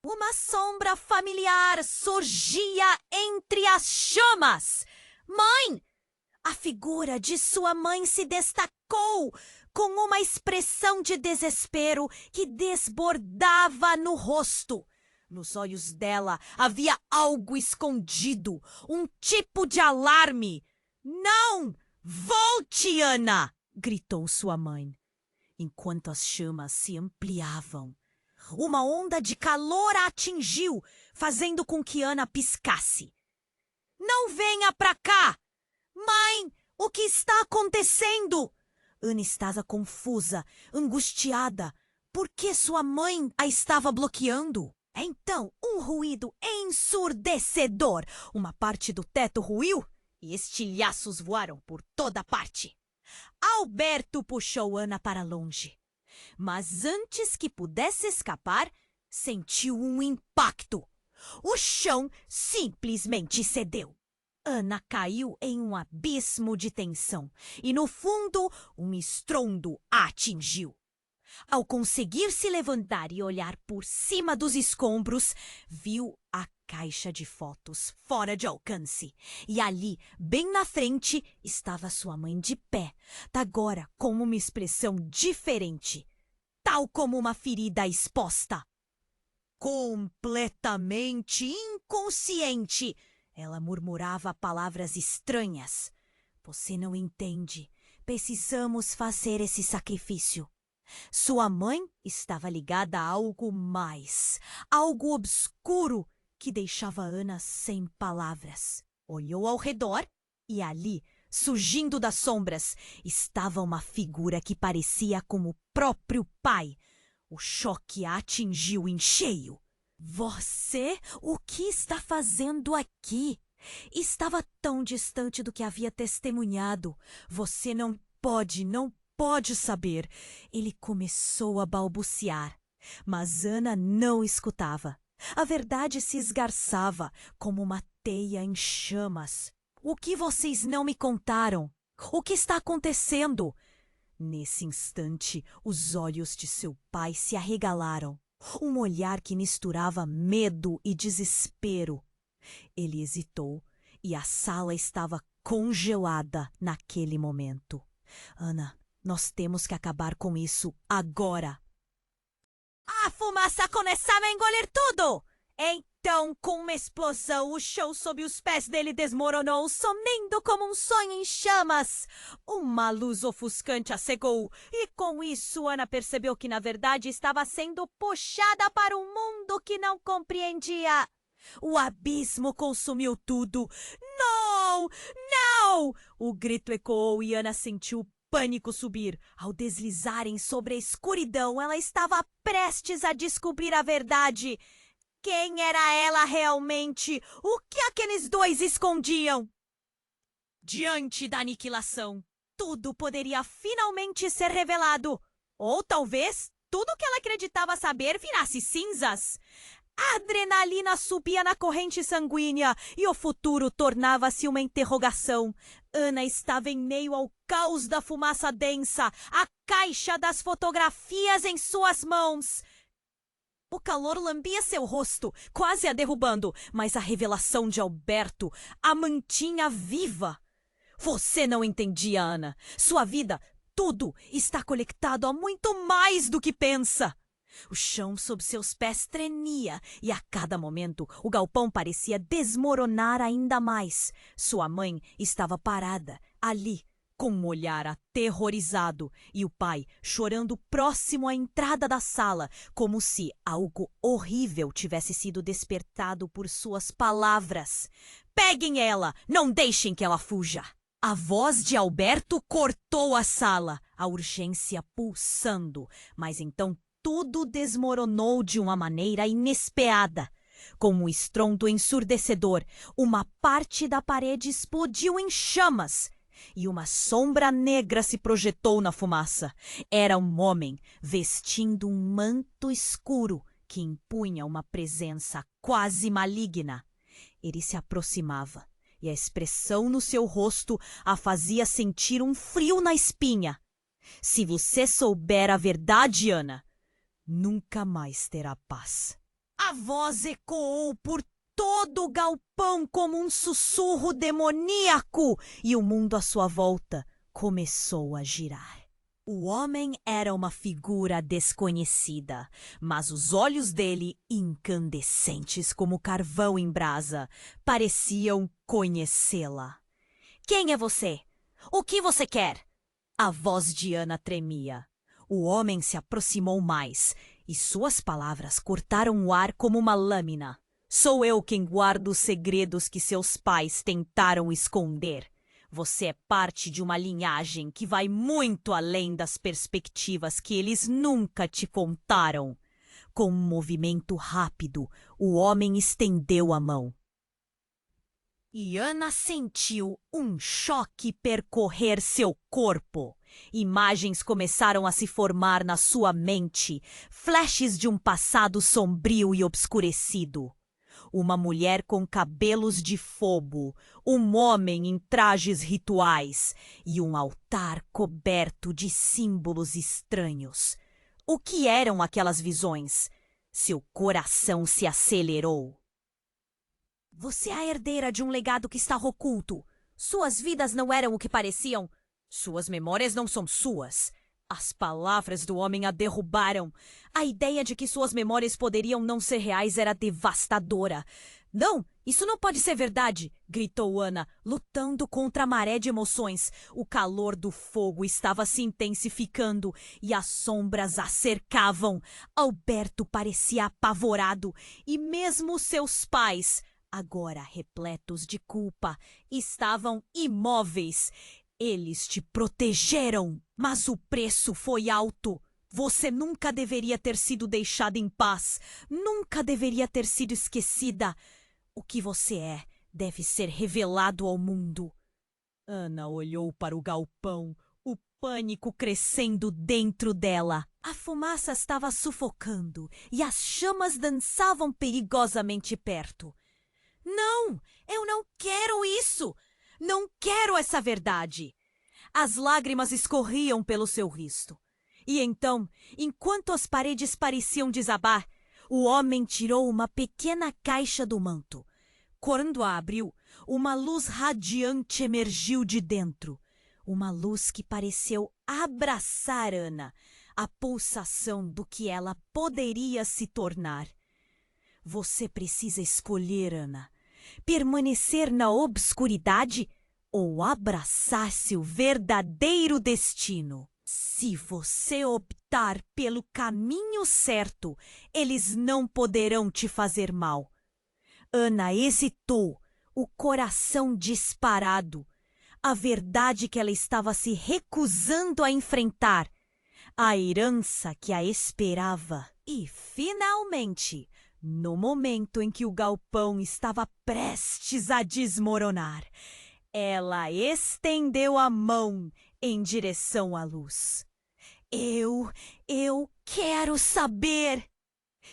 Uma sombra familiar surgia entre as chamas. Mãe! A figura de sua mãe se destacou com uma expressão de desespero que desbordava no rosto. Nos olhos dela havia algo escondido, um tipo de alarme. Não! Volte, Ana! Gritou sua mãe. Enquanto as chamas se ampliavam, uma onda de calor a atingiu, fazendo com que Ana piscasse. Não venha pra cá! Mãe, o que está acontecendo? Ana estava confusa, angustiada, porque sua mãe a estava bloqueando. Então, um ruído ensurdecedor. Uma parte do teto ruiu e estilhaços voaram por toda parte. Alberto puxou Ana para longe. Mas antes que pudesse escapar, sentiu um impacto. O chão simplesmente cedeu. Ana caiu em um abismo de tensão e, no fundo, um estrondo a atingiu. Ao conseguir se levantar e olhar por cima dos escombros, viu a caixa de fotos fora de alcance. E ali, bem na frente, estava sua mãe de pé, agora com uma expressão diferente, tal como uma ferida exposta. Completamente inconsciente, ela murmurava palavras estranhas. Você não entende. Precisamos fazer esse sacrifício. Sua mãe estava ligada a algo mais, algo obscuro que deixava Ana sem palavras. Olhou ao redor e ali, surgindo das sombras, estava uma figura que parecia como o próprio pai. O choque a atingiu em cheio. Você? O que está fazendo aqui? Estava tão distante do que havia testemunhado. Você não pode saber. Ele começou a balbuciar, mas Ana não escutava. A verdade se esgarçava como uma teia em chamas. O que vocês não me contaram? O que está acontecendo? Nesse instante, os olhos de seu pai se arregalaram. Um olhar que misturava medo e desespero. Ele hesitou e a sala estava congelada naquele momento. Ana, nós temos que acabar com isso agora. A fumaça começava a engolir tudo! Então, com uma explosão, o chão sob os pés dele desmoronou, sumindo como um sonho em chamas. Uma luz ofuscante a cegou, e com isso Ana percebeu que, na verdade, estava sendo puxada para um mundo que não compreendia. O abismo consumiu tudo. Não! Não! O grito ecoou e Ana sentiu o pânico subir. Ao deslizarem sobre a escuridão, ela estava prestes a descobrir a verdade. Quem era ela realmente? O que aqueles dois escondiam? Diante da aniquilação, tudo poderia finalmente ser revelado. Ou talvez tudo o que ela acreditava saber virasse cinzas. A adrenalina subia na corrente sanguínea e o futuro tornava-se uma interrogação. Ana estava em meio ao caos da fumaça densa, a caixa das fotografias em suas mãos. O calor lambia seu rosto, quase a derrubando, mas a revelação de Alberto a mantinha viva. Você não entendia, Ana. Sua vida, tudo, está conectado a muito mais do que pensa. O chão sob seus pés tremia e a cada momento o galpão parecia desmoronar ainda mais. Sua mãe estava parada, ali, com um olhar aterrorizado, e o pai chorando próximo à entrada da sala, como se algo horrível tivesse sido despertado por suas palavras. Peguem ela! Não deixem que ela fuja! A voz de Alberto cortou a sala, a urgência pulsando, mas então tudo desmoronou de uma maneira inesperada. Com um estrondo ensurdecedor, uma parte da parede explodiu em chamas e uma sombra negra se projetou na fumaça. Era um homem vestindo um manto escuro que impunha uma presença quase maligna. Ele se aproximava e a expressão no seu rosto a fazia sentir um frio na espinha. Se você souber a verdade, Ana, nunca mais terá paz. A voz ecoou por todo o galpão como um sussurro demoníaco e o mundo à sua volta começou a girar. O homem era uma figura desconhecida, mas os olhos dele, incandescentes como carvão em brasa, pareciam conhecê-la. Quem é você? O que você quer? A voz de Ana tremia. O homem se aproximou mais e suas palavras cortaram o ar como uma lâmina. Sou eu quem guardo os segredos que seus pais tentaram esconder. Você é parte de uma linhagem que vai muito além das perspectivas que eles nunca te contaram. Com um movimento rápido, o homem estendeu a mão. E Ana sentiu um choque percorrer seu corpo. Imagens começaram a se formar na sua mente, flashes de um passado sombrio e obscurecido. Uma mulher com cabelos de fogo, um homem em trajes rituais e um altar coberto de símbolos estranhos. O que eram aquelas visões? Seu coração se acelerou. Você é a herdeira de um legado que está oculto. Suas vidas não eram o que pareciam. Suas memórias não são suas. As palavras do homem a derrubaram. A ideia de que suas memórias poderiam não ser reais era devastadora. Não, isso não pode ser verdade, gritou Ana, lutando contra a maré de emoções. O calor do fogo estava se intensificando e as sombras a cercavam. Alberto parecia apavorado e mesmo seus pais, agora repletos de culpa, estavam imóveis. Eles te protegeram, mas o preço foi alto. Você nunca deveria ter sido deixada em paz. Nunca deveria ter sido esquecida. O que você é deve ser revelado ao mundo. Ana olhou para o galpão, o pânico crescendo dentro dela. A fumaça estava sufocando e as chamas dançavam perigosamente perto. Não, eu não quero isso! Não quero essa verdade! As lágrimas escorriam pelo seu rosto. E então, enquanto as paredes pareciam desabar, o homem tirou uma pequena caixa do manto. Quando a abriu, uma luz radiante emergiu de dentro. Uma luz que pareceu abraçar Ana, a pulsação do que ela poderia se tornar. Você precisa escolher, Ana. Permanecer na obscuridade ou abraçar seu verdadeiro destino. Se você optar pelo caminho certo, eles não poderão te fazer mal. Ana hesitou, o coração disparado. A verdade que ela estava se recusando a enfrentar. A herança que a esperava. E, finalmente, no momento em que o galpão estava prestes a desmoronar, ela estendeu a mão em direção à luz. Eu quero saber!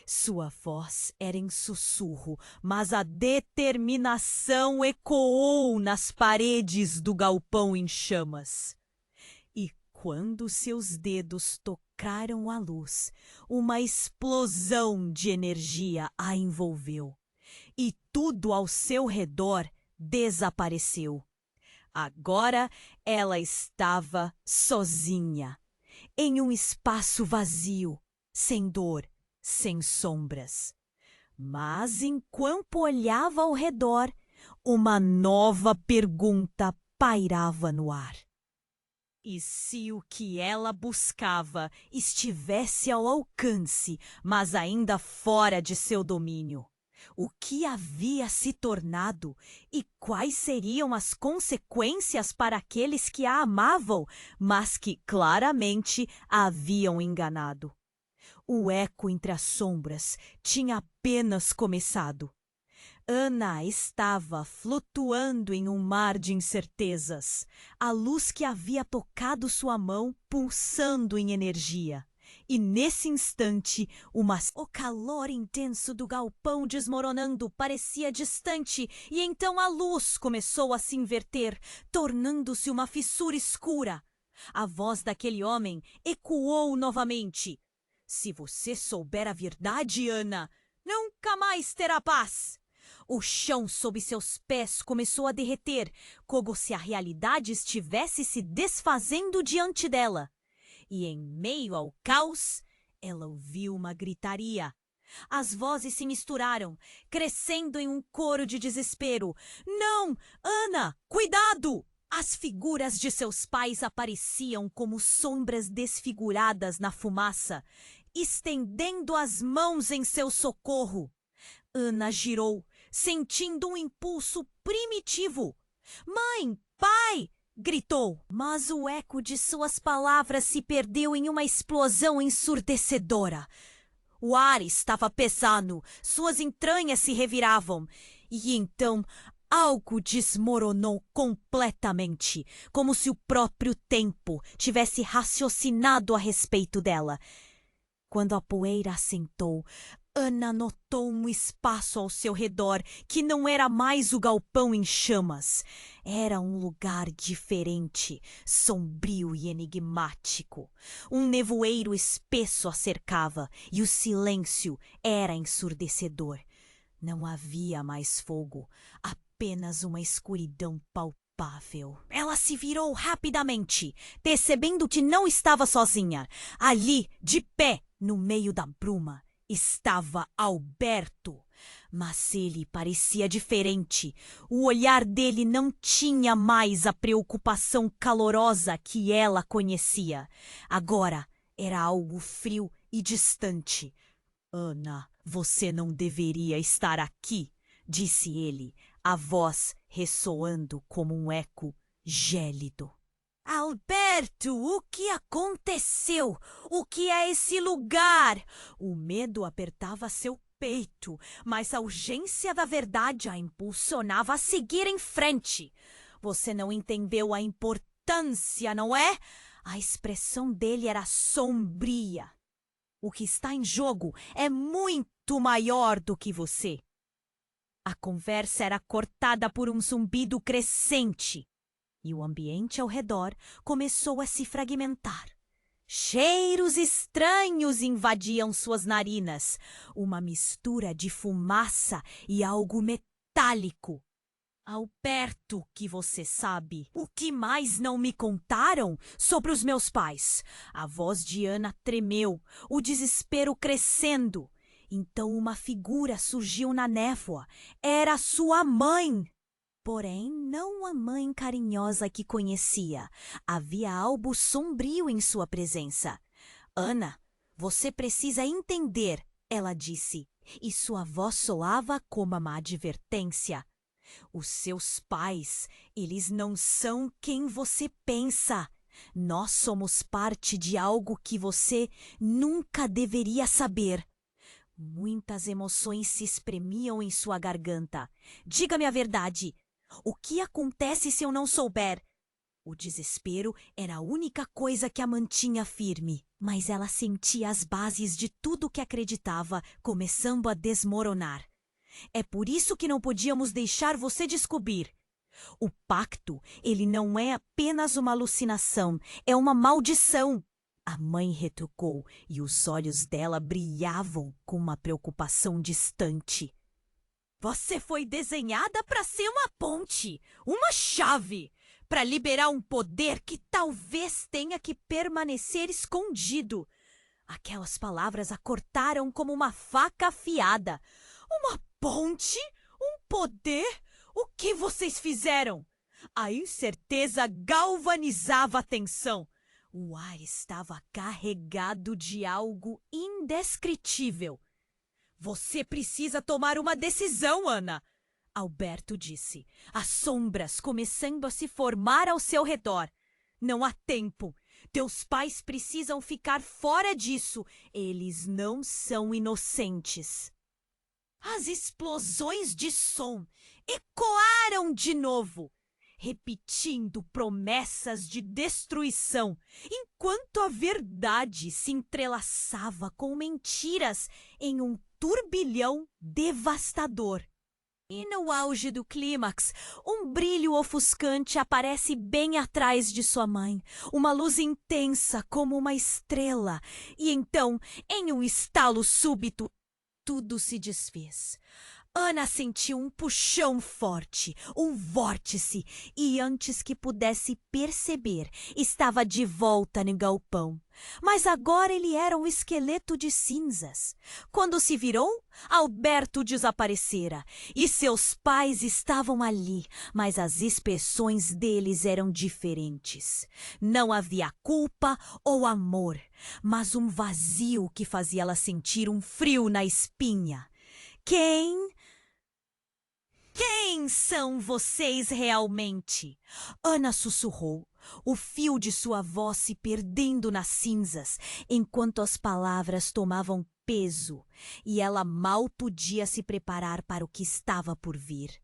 Sua voz era em sussurro, mas a determinação ecoou nas paredes do galpão em chamas. E quando seus dedos tocaram a luz, uma explosão de energia a envolveu. E tudo ao seu redor desapareceu. Agora ela estava sozinha, em um espaço vazio, sem dor, sem sombras. Mas enquanto olhava ao redor, uma nova pergunta pairava no ar. E se o que ela buscava estivesse ao alcance, mas ainda fora de seu domínio? O que havia se tornado e quais seriam as consequências para aqueles que a amavam, mas que claramente a haviam enganado? O eco entre as sombras tinha apenas começado. Ana estava flutuando em um mar de incertezas, a luz que havia tocado sua mão pulsando em energia. E nesse instante, o calor intenso do galpão desmoronando parecia distante, e então a luz começou a se inverter, tornando-se uma fissura escura. A voz daquele homem ecoou novamente. Se você souber a verdade, Ana, nunca mais terá paz. O chão sob seus pés começou a derreter, como se a realidade estivesse se desfazendo diante dela. E em meio ao caos, ela ouviu uma gritaria. As vozes se misturaram, crescendo em um coro de desespero. Não! Ana! Cuidado! As figuras de seus pais apareciam como sombras desfiguradas na fumaça, estendendo as mãos em seu socorro. Ana girou, sentindo um impulso primitivo. Mãe! Pai! gritou, mas o eco de suas palavras se perdeu em uma explosão ensurdecedora. O ar estava pesado, suas entranhas se reviravam, e então algo desmoronou completamente, como se o próprio tempo tivesse raciocinado a respeito dela. Quando a poeira assentou, Ana notou um espaço ao seu redor que não era mais o galpão em chamas. Era um lugar diferente, sombrio e enigmático. Um nevoeiro espesso a cercava e o silêncio era ensurdecedor. Não havia mais fogo, apenas uma escuridão palpável. Ela se virou rapidamente, percebendo que não estava sozinha. Ali, de pé, no meio da bruma, estava Alberto. Mas ele parecia diferente. O olhar dele não tinha mais a preocupação calorosa que ela conhecia. Agora era algo frio e distante. Ana, você não deveria estar aqui, disse ele, a voz ressoando como um eco gélido. Alberto, o que aconteceu? O que é esse lugar? O medo apertava seu peito, mas a urgência da verdade a impulsionava a seguir em frente. Você não entendeu a importância, não é? A expressão dele era sombria. O que está em jogo é muito maior do que você. A conversa era cortada por um zumbido crescente e o ambiente ao redor começou a se fragmentar. Cheiros estranhos invadiam suas narinas, uma mistura de fumaça e algo metálico. Alberto, que você sabe, o que mais não me contaram sobre os meus pais? A voz de Ana tremeu, o desespero crescendo. Então uma figura surgiu na névoa. Era sua mãe! Porém, não a mãe carinhosa que conhecia. Havia algo sombrio em sua presença. Ana, você precisa entender, ela disse, e sua voz soava como uma advertência. Os seus pais, eles não são quem você pensa. Nós somos parte de algo que você nunca deveria saber. Muitas emoções se espremiam em sua garganta. Diga-me a verdade. O que acontece se eu não souber? O desespero era a única coisa que a mantinha firme, mas ela sentia as bases de tudo que acreditava começando a desmoronar. É por isso que não podíamos deixar você descobrir. O pacto, ele não é apenas uma alucinação, é uma maldição. A mãe retrucou e os olhos dela brilhavam com uma preocupação distante. Você foi desenhada para ser uma ponte, uma chave, para liberar um poder que talvez tenha que permanecer escondido. Aquelas palavras a cortaram como uma faca afiada. Uma ponte? Um poder? O que vocês fizeram? A incerteza galvanizava a tensão. O ar estava carregado de algo indescritível. Você precisa tomar uma decisão, Ana, Alberto disse, as sombras começando a se formar ao seu redor. Não há tempo. Teus pais precisam ficar fora disso. Eles não são inocentes. As explosões de som ecoaram de novo, repetindo promessas de destruição, enquanto a verdade se entrelaçava com mentiras em um turbilhão devastador. E no auge do clímax, um brilho ofuscante aparece bem atrás de sua mãe, uma luz intensa como uma estrela. E então, em um estalo súbito, tudo se desfez. Ana sentiu um puxão forte, um vórtice, e antes que pudesse perceber, estava de volta no galpão. Mas agora ele era um esqueleto de cinzas. Quando se virou, Alberto desaparecera, e seus pais estavam ali, mas as expressões deles eram diferentes. Não havia culpa ou amor, mas um vazio que fazia ela sentir um frio na espinha. Quem Quem são vocês realmente? Ana sussurrou, o fio de sua voz se perdendo nas cinzas, enquanto as palavras tomavam peso e ela mal podia se preparar para o que estava por vir.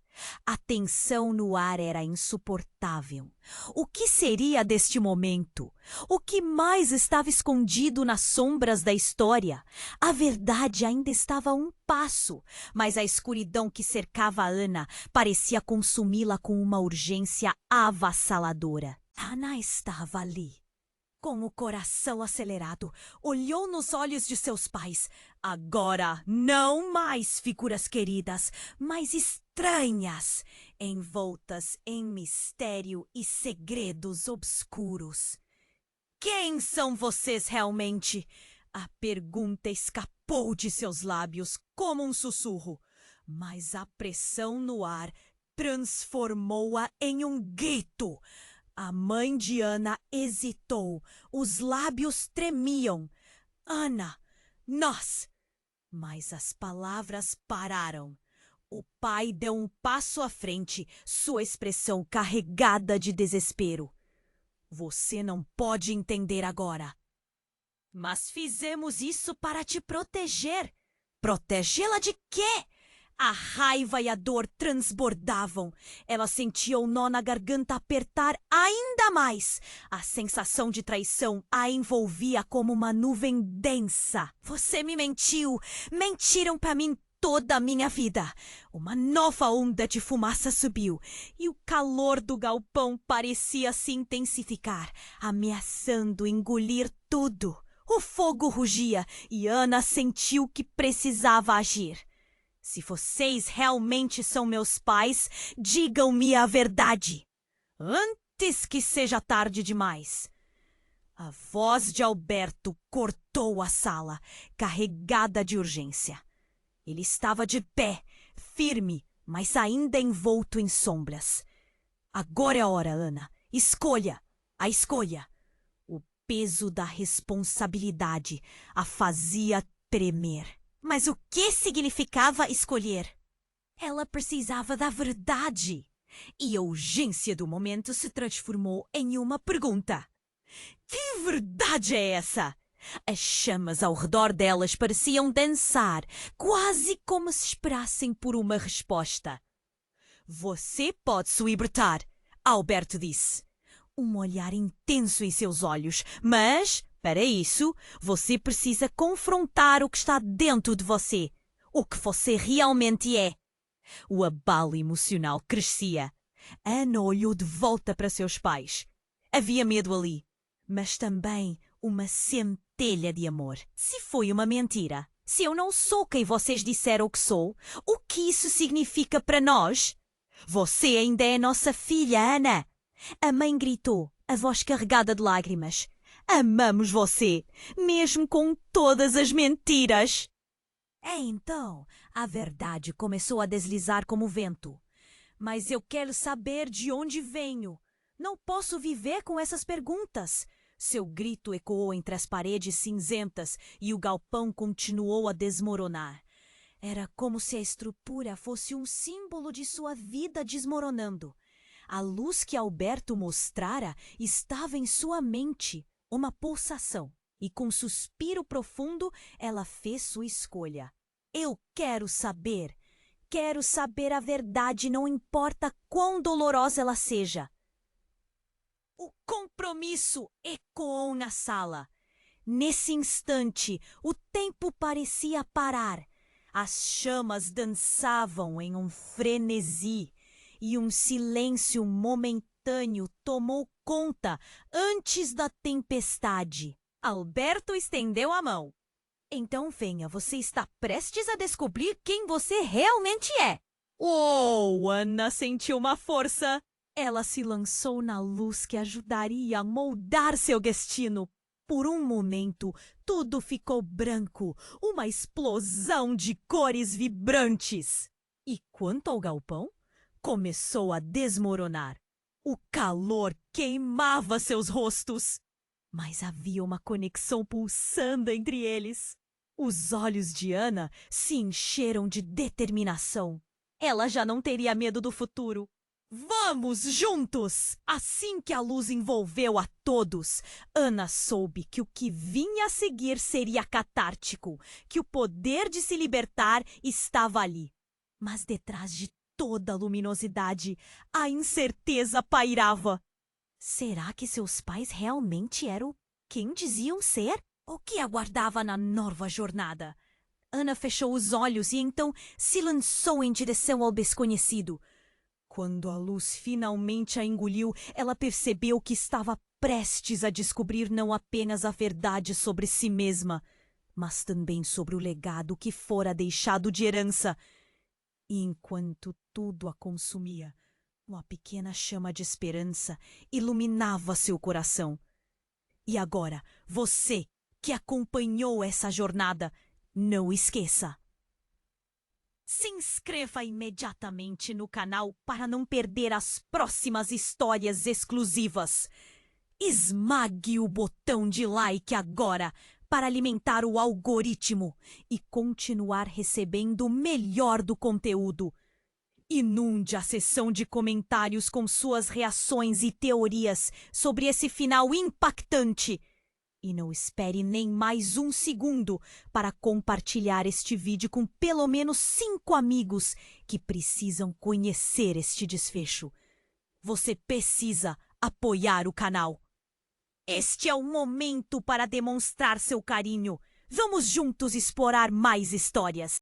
A tensão no ar era insuportável. O que seria deste momento? O que mais estava escondido nas sombras da história? A verdade ainda estava a um passo, mas a escuridão que cercava Ana parecia consumi-la com uma urgência avassaladora. Ana estava ali, com o coração acelerado, olhou nos olhos de seus pais. Agora, não mais figuras queridas, mas estranhas, envoltas em mistério e segredos obscuros. Quem são vocês realmente? A pergunta escapou de seus lábios como um sussurro, mas a pressão no ar transformou-a em um grito. A mãe de Ana hesitou, os lábios tremiam. Ana, nós! Mas as palavras pararam. O pai deu um passo à frente, sua expressão carregada de desespero. Você não pode entender agora. Mas fizemos isso para te proteger. Protegê-la de quê? A raiva e a dor transbordavam. Ela sentia o nó na garganta apertar ainda mais. A sensação de traição a envolvia como uma nuvem densa. Você me mentiu. Mentiram para mim toda a minha vida. Uma nova onda de fumaça subiu e o calor do galpão parecia se intensificar, ameaçando engolir tudo. O fogo rugia e Ana sentiu que precisava agir. Se vocês realmente são meus pais, digam-me a verdade, antes que seja tarde demais. A voz de Alberto cortou a sala, carregada de urgência. Ele estava de pé, firme, mas ainda envolto em sombras. Agora é a hora, Ana. Escolha, a escolha. O peso da responsabilidade a fazia tremer. Mas o que significava escolher? Ela precisava da verdade. E a urgência do momento se transformou em uma pergunta. Que verdade é essa? As chamas ao redor delas pareciam dançar, quase como se esperassem por uma resposta. Você pode se libertar, Alberto disse. Um olhar intenso em seus olhos, mas... para isso, você precisa confrontar o que está dentro de você, o que você realmente é. O abalo emocional crescia. Ana olhou de volta para seus pais. Havia medo ali, mas também uma centelha de amor. Se foi uma mentira, se eu não sou quem vocês disseram que sou, o que isso significa para nós? Você ainda é nossa filha, Ana. A mãe gritou, a voz carregada de lágrimas. Amamos você, mesmo com todas as mentiras. Então, a verdade começou a deslizar como vento. Mas eu quero saber de onde venho. Não posso viver com essas perguntas. Seu grito ecoou entre as paredes cinzentas e o galpão continuou a desmoronar. Era como se a estrutura fosse um símbolo de sua vida desmoronando. A luz que Alberto mostrara estava em sua mente. Uma pulsação, e com um suspiro profundo ela fez sua escolha. Eu quero saber a verdade, não importa quão dolorosa ela seja. O compromisso ecoou na sala. Nesse instante, o tempo parecia parar. As chamas dançavam em um frenesi e um silêncio momentâneo tomou conta antes da tempestade. Alberto estendeu a mão. Então venha, você está prestes a descobrir quem você realmente é. Oh, Ana sentiu uma força. Ela se lançou na luz que ajudaria a moldar seu destino. Por um momento, tudo ficou branco, uma explosão de cores vibrantes. E quanto ao galpão, começou a desmoronar. O calor queimava seus rostos, mas havia uma conexão pulsando entre eles. Os olhos de Ana se encheram de determinação. ela já não teria medo do futuro. Vamos juntos! Assim que a luz envolveu a todos, Ana soube que o que vinha a seguir seria catártico, que o poder de se libertar estava ali. Mas detrás de toda a luminosidade, a incerteza pairava. Será que seus pais realmente eram quem diziam ser? O que aguardava na nova jornada? Ana fechou os olhos e então se lançou em direção ao desconhecido. Quando a luz finalmente a engoliu, ela percebeu que estava prestes a descobrir não apenas a verdade sobre si mesma, mas também sobre o legado que fora deixado de herança. E enquanto tudo a consumia, uma pequena chama de esperança iluminava seu coração. E agora, você que acompanhou essa jornada, não esqueça! Se inscreva imediatamente no canal para não perder as próximas histórias exclusivas. Esmague o botão de like agora para alimentar o algoritmo e continuar recebendo o melhor do conteúdo. Inunde a seção de comentários com suas reações e teorias sobre esse final impactante. E não espere nem mais um segundo para compartilhar este vídeo com pelo menos 5 amigos que precisam conhecer este desfecho. Você precisa apoiar o canal. Este é o momento para demonstrar seu carinho. Vamos juntos explorar mais histórias.